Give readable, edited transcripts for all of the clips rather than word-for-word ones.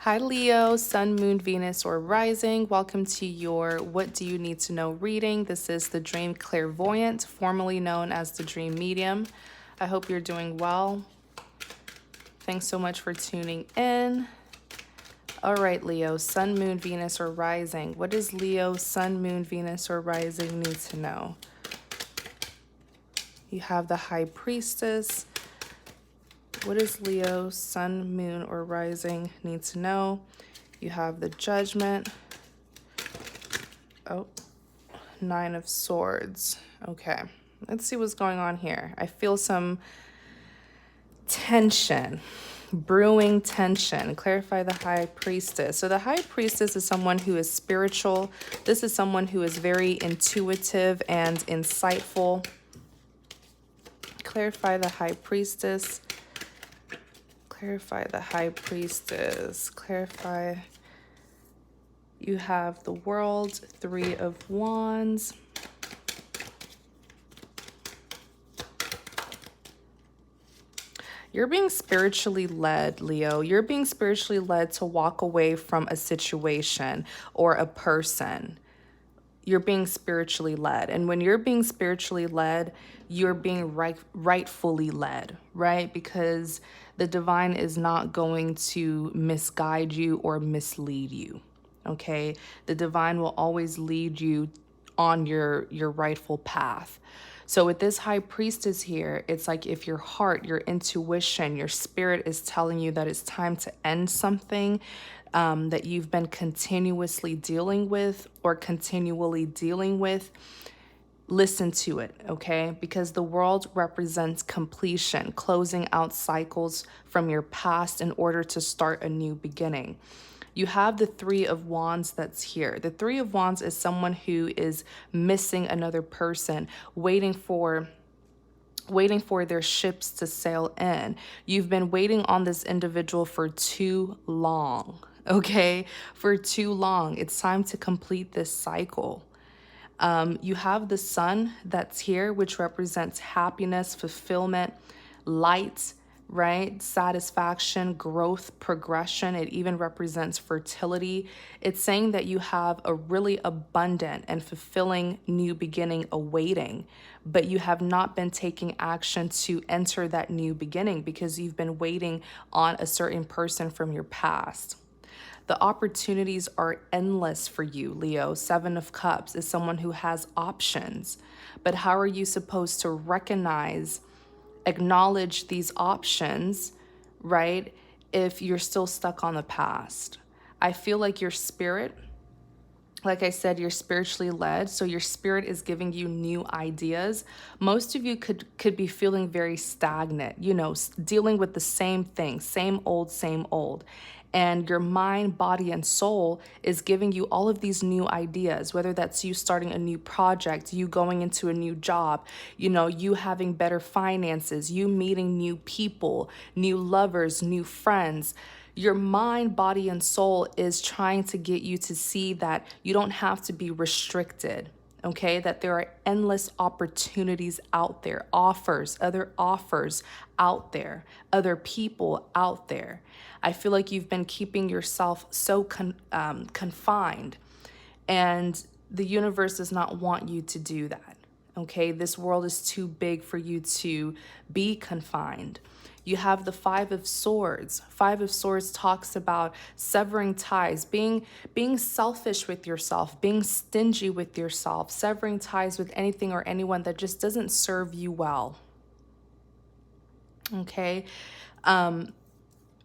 Hi Leo, Sun, Moon, Venus, or Rising. Welcome to your What Do You Need to Know reading. This is the Dream Clairvoyant, formerly known as the Dream Medium. I hope you're doing well. Thanks so much for tuning in. All right, Leo, Sun, Moon, Venus, or Rising. What does Leo, Sun, Moon, Venus, or Rising need to know? You have the High Priestess. What does Leo, Sun, Moon, or Rising need to know? You have the Judgment. Oh, Nine of Swords. Okay, let's see what's going on here. I feel some tension, brewing tension. Clarify the High Priestess. So the High Priestess is someone who is spiritual. This is someone who is very intuitive and insightful. Clarify the High Priestess. Clarify the High Priestess. Clarify. You have the World, Three of Wands. You're being spiritually led, Leo. You're being spiritually led to walk away from a situation or a person. You're being spiritually led. And when you're being spiritually led, you're being rightfully led, right? Because the divine is not going to misguide you or mislead you, okay? The divine will always lead you on your rightful path. So with this High Priestess here, it's like if your heart, your intuition, your spirit is telling you that it's time to end something that you've been continuously dealing with or continually dealing with, listen to it, okay? Because the World represents completion, closing out cycles from your past in order to start a new beginning. You have the Three of Wands that's here. The Three of Wands is someone who is missing another person, waiting for their ships to sail in. You've been waiting on this individual for too long, okay? For too long. It's time to complete this cycle. You have the Sun that's here, which represents happiness, fulfillment, light, right? Satisfaction, growth, progression. It even represents fertility. It's saying that you have a really abundant and fulfilling new beginning awaiting, but you have not been taking action to enter that new beginning because you've been waiting on a certain person from your past. The opportunities are endless for you, Leo. Seven of Cups is someone who has options, but how are you supposed to acknowledge these options, right, if you're still stuck on the past? I feel like your spirit, like I said, you're spiritually led, so your spirit is giving you new ideas. Most of you could be feeling very stagnant, dealing with the same thing, same old. And your mind, body, and soul is giving you all of these new ideas, whether that's you starting a new project, you going into a new job, you having better finances, you meeting new people, new lovers, new friends. Your mind, body, and soul is trying to get you to see that you don't have to be restricted, okay? That there are endless opportunities out there, other offers out there, other people out there. I feel like you've been keeping yourself so confined, and the universe does not want you to do that, okay? This world is too big for you to be confined. You have the Five of Swords. Five of Swords talks about severing ties, being selfish with yourself, being stingy with yourself, severing ties with anything or anyone that just doesn't serve you well. Okay?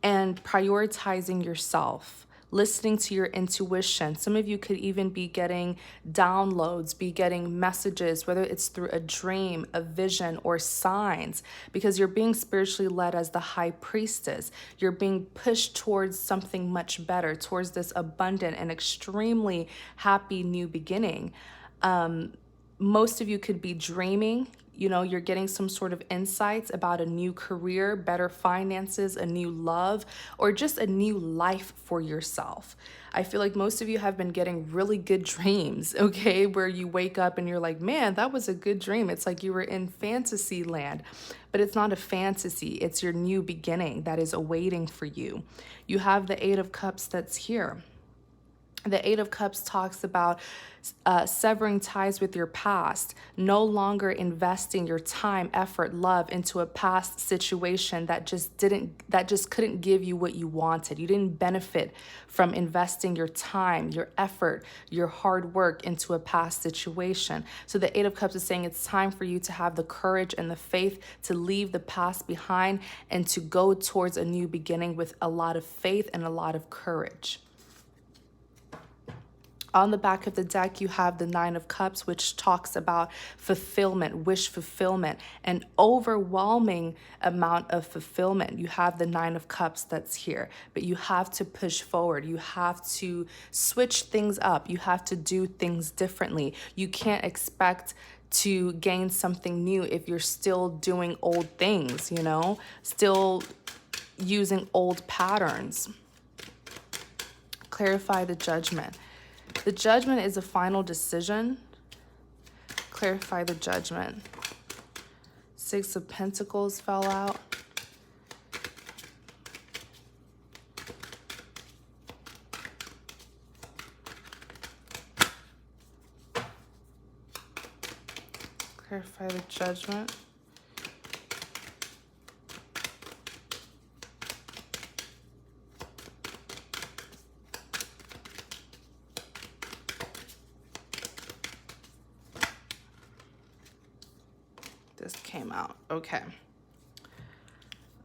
And prioritizing yourself, listening to your intuition. Some of you could even be getting downloads, be getting messages, whether it's through a dream, a vision, or signs, because you're being spiritually led as the High Priestess. You're being pushed towards something much better, towards this abundant and extremely happy new beginning. Most of you could be dreaming. You know, you're getting some sort of insights about a new career, better finances, a new love, or just a new life for yourself. I feel like most of you have been getting really good dreams, okay? Where you wake up and you're like, man, that was a good dream. It's like you were in fantasy land, but it's not a fantasy. It's your new beginning that is awaiting for you. You have the Eight of Cups that's here. The Eight of Cups talks about severing ties with your past, no longer investing your time, effort, love into a past situation that just couldn't give you what you wanted. You didn't benefit from investing your time, your effort, your hard work into a past situation. So the Eight of Cups is saying it's time for you to have the courage and the faith to leave the past behind and to go towards a new beginning with a lot of faith and a lot of courage. On the back of the deck, you have the Nine of Cups, which talks about fulfillment, wish fulfillment, an overwhelming amount of fulfillment. You have the Nine of Cups that's here, but you have to push forward. You have to switch things up. You have to do things differently. You can't expect to gain something new if you're still doing old things, you know, still using old patterns. Clarify the Judgment. The Judgment is a final decision. Clarify the Judgment. Six of Pentacles fell out. Clarify the Judgment. This came out. Okay.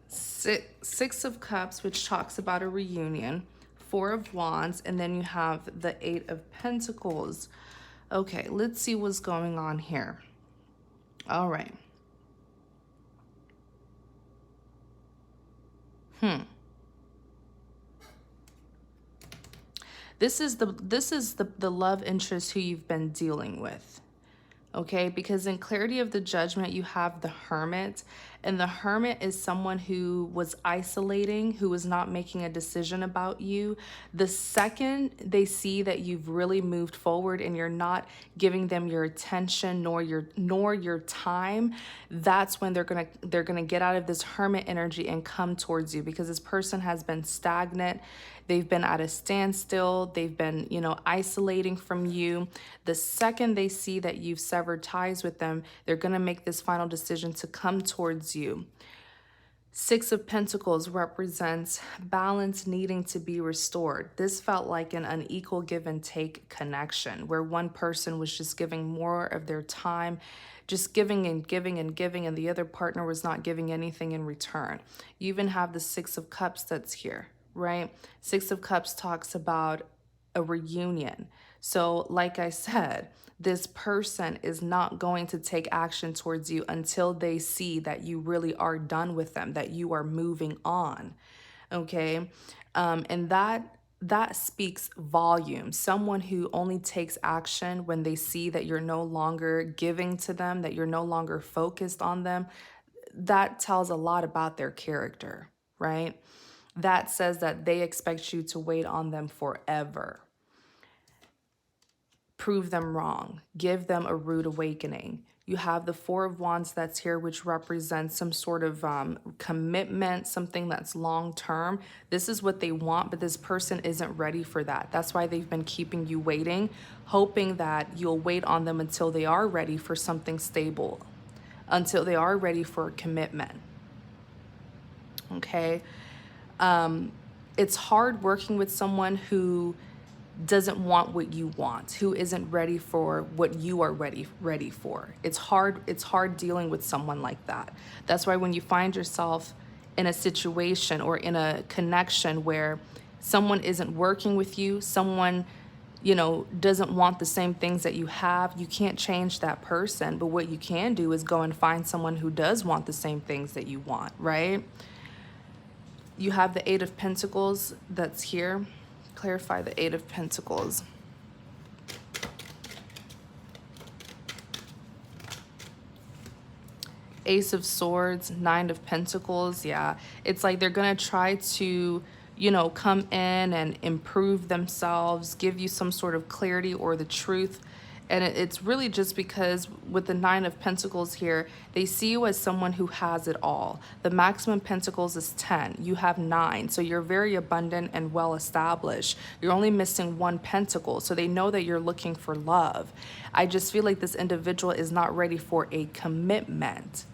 Six of Cups, which talks about a reunion. Four of Wands, and then you have the Eight of Pentacles. Okay, let's see what's going on here. All right. This is the love interest who you've been dealing with. Okay, because in Clarity of the Judgment, you have the Hermit, and the Hermit is someone who was isolating, who was not making a decision about you. The second they see that you've really moved forward and you're not giving them your attention nor your time, that's when they're gonna get out of this Hermit energy and come towards you, because this person has been stagnant. They've been at a standstill. They've been, you know, isolating from you. The second they see that you've severed ties with them, they're going to make this final decision to come towards you. Six of Pentacles represents balance needing to be restored. This felt like an unequal give and take connection where one person was just giving more of their time, just giving and giving and giving, and the other partner was not giving anything in return. You even have the Six of Cups that's here, right? Six of Cups talks about a reunion. So like I said, this person is not going to take action towards you until they see that you really are done with them, that you are moving on. Okay. And that speaks volumes. Someone who only takes action when they see that you're no longer giving to them, that you're no longer focused on them, that tells a lot about their character, right? That says that they expect you to wait on them forever. Prove them wrong. Give them a rude awakening. You have the Four of Wands that's here, which represents some sort of commitment, something that's long-term. This is what they want, but this person isn't ready for that. That's why they've been keeping you waiting, hoping that you'll wait on them until they are ready for something stable, until they are ready for a commitment. Okay? It's hard working with someone who doesn't want what you want, who isn't ready for what you are ready for. It's hard dealing with someone like that. That's why when you find yourself in a situation or in a connection where someone isn't working with you, someone, you know, doesn't want the same things that you have, you can't change that person. But what you can do is go and find someone who does want the same things that you want, right? You have the Eight of Pentacles that's here. Clarify the Eight of Pentacles. Ace of Swords, Nine of Pentacles. Yeah, it's like they're going to try to, come in and improve themselves, give you some sort of clarity or the truth. And it's really just because with the Nine of Pentacles here, they see you as someone who has it all. The maximum Pentacles is 10. You have 9. So you're very abundant and well established. You're only missing one Pentacle. So they know that you're looking for love. I just feel like this individual is not ready for a commitment.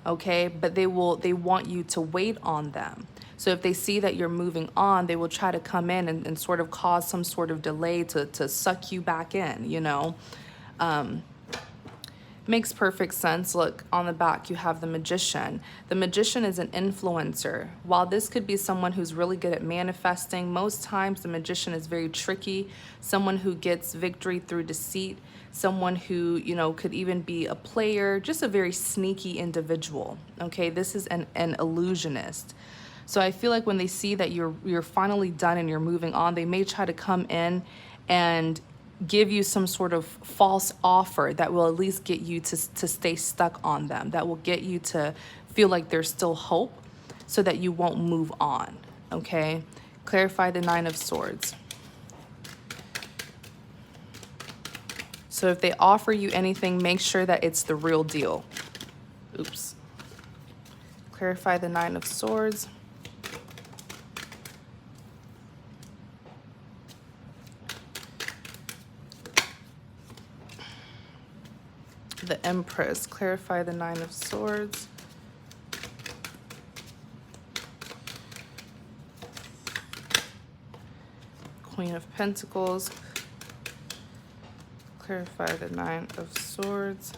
Okay, but they want you to wait on them. So if they see that you're moving on, they will try to come in and sort of cause some sort of delay to suck you back in, Makes perfect sense. Look, on the back, you have the Magician. The Magician is an influencer. While this could be someone who's really good at manifesting, most times the Magician is very tricky, someone who gets victory through deceit, someone who, could even be a player, just a very sneaky individual. Okay, this is an illusionist. So I feel like when they see that you're finally done and you're moving on, they may try to come in and give you some sort of false offer that will at least get you to stay stuck on them, that will get you to feel like there's still hope so that you won't move on. Okay, clarify the Nine of Swords. So if they offer you anything, make sure that it's the real deal. Oops. Clarify the Nine of Swords. The Empress, clarify the Nine of Swords. Queen of Pentacles, clarify the Nine of Swords.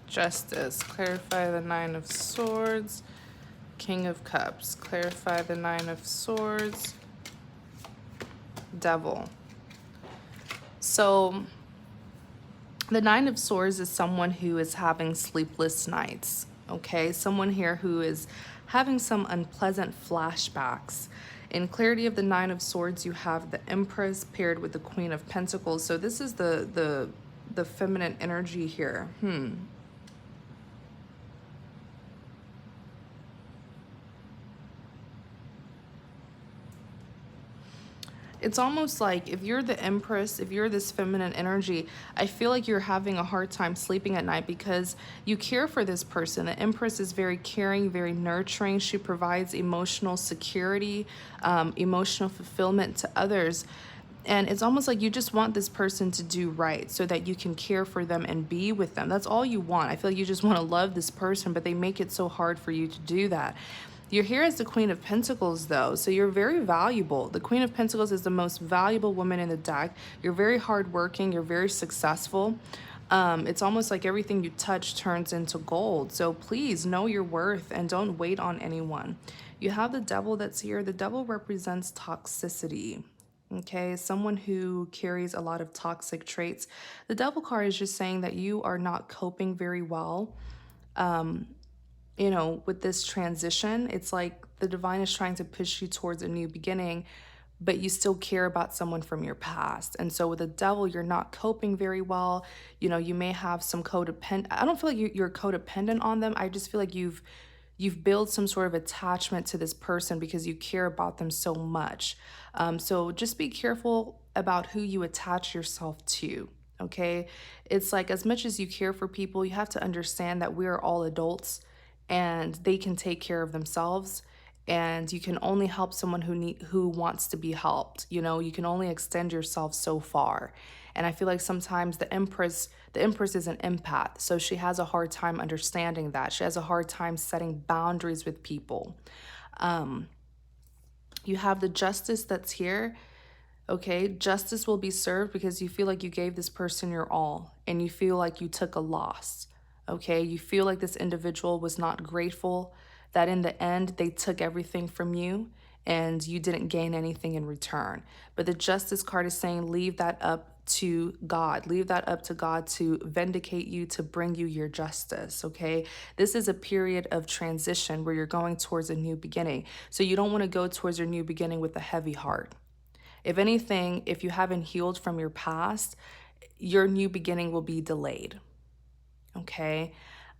Justice, clarify the Nine of Swords. King of Cups, clarify the Nine of Swords. Devil. So the Nine of Swords is someone who is having sleepless nights, okay? Someone here who is having some unpleasant flashbacks. In clarity of the Nine of Swords, you have the Empress paired with the Queen of Pentacles. So this is the feminine energy here. It's almost like if you're the Empress, if you're this feminine energy, I feel like you're having a hard time sleeping at night because you care for this person. The Empress is very caring, very nurturing. She provides emotional security, emotional fulfillment to others. And it's almost like you just want this person to do right so that you can care for them and be with them. That's all you want. I feel like you just want to love this person, but they make it so hard for you to do that. You're here as the Queen of Pentacles, though, so you're very valuable. The Queen of Pentacles is the most valuable woman in the deck. You're very hardworking. You're very successful. It's almost like everything you touch turns into gold. So please know your worth and don't wait on anyone. You have the Devil that's here. The Devil represents toxicity. Okay, someone who carries a lot of toxic traits. The Devil card is just saying that you are not coping very well. With this transition, it's like the divine is trying to push you towards a new beginning, but you still care about someone from your past. And so with the Devil, you're not coping very well. You may have some codependent. I don't feel like you're codependent on them. I just feel like you've built some sort of attachment to this person because you care about them so much. So just be careful about who you attach yourself to. Okay, it's like as much as you care for people, you have to understand that we are all adults and they can take care of themselves. and you can only help someone who wants to be helped. You know, you can only extend yourself so far. And I feel like sometimes the Empress is an empath, so she has a hard time understanding that. She has a hard time setting boundaries with people. You have the Justice that's here. Okay, justice will be served because you feel like you gave this person your all and you feel like you took a loss. Okay, you feel like this individual was not grateful, that in the end they took everything from you and you didn't gain anything in return. But the Justice card is saying leave that up to God. Leave that up to God to vindicate you, to bring you your justice, okay? This is a period of transition where you're going towards a new beginning. So you don't want to go towards your new beginning with a heavy heart. If anything, if you haven't healed from your past, your new beginning will be delayed. Okay.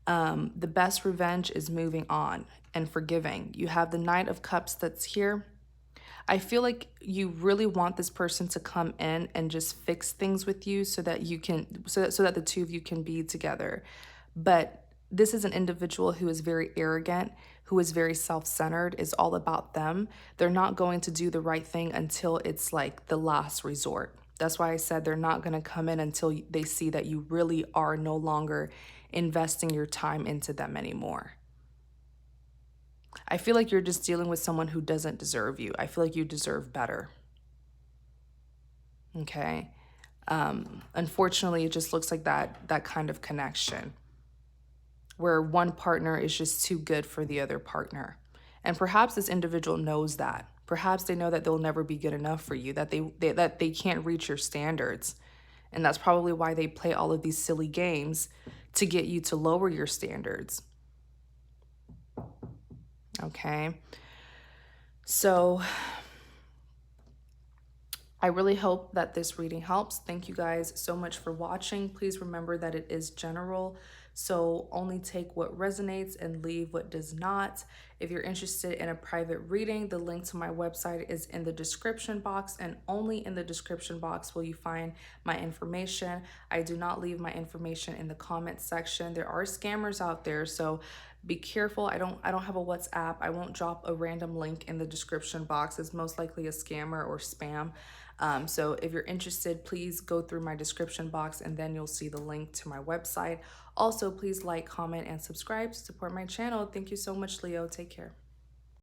The best revenge is moving on and forgiving. You have the Knight of Cups that's here. I feel like you really want this person to come in and just fix things with you so that you can, so that the two of you can be together. But this is an individual who is very arrogant, who is very self-centered, is all about them. They're not going to do the right thing until it's like the last resort. That's why I said they're not going to come in until they see that you really are no longer investing your time into them anymore. I feel like you're just dealing with someone who doesn't deserve you. I feel like you deserve better. Okay. Unfortunately, it just looks like that kind of connection where one partner is just too good for the other partner. And perhaps this individual knows that. Perhaps they know that they'll never be good enough for you, that they can't reach your standards. And that's probably why they play all of these silly games to get you to lower your standards. Okay. So I really hope that this reading helps. Thank you guys so much for watching. Please remember that it is general, so only take what resonates and leave what does not. If you're interested in a private reading, the link to my website is in the description box, and only in the description box will you find my information. I do not leave my information in the comments section. There are scammers out there, so be careful. I don't have a WhatsApp. I won't drop a random link in the description box. It's most likely a scammer or spam. So if you're interested, please go through my description box and then you'll see the link to my website. Also, please like, comment, and subscribe to support my channel. Thank you so much, Leo. Take care.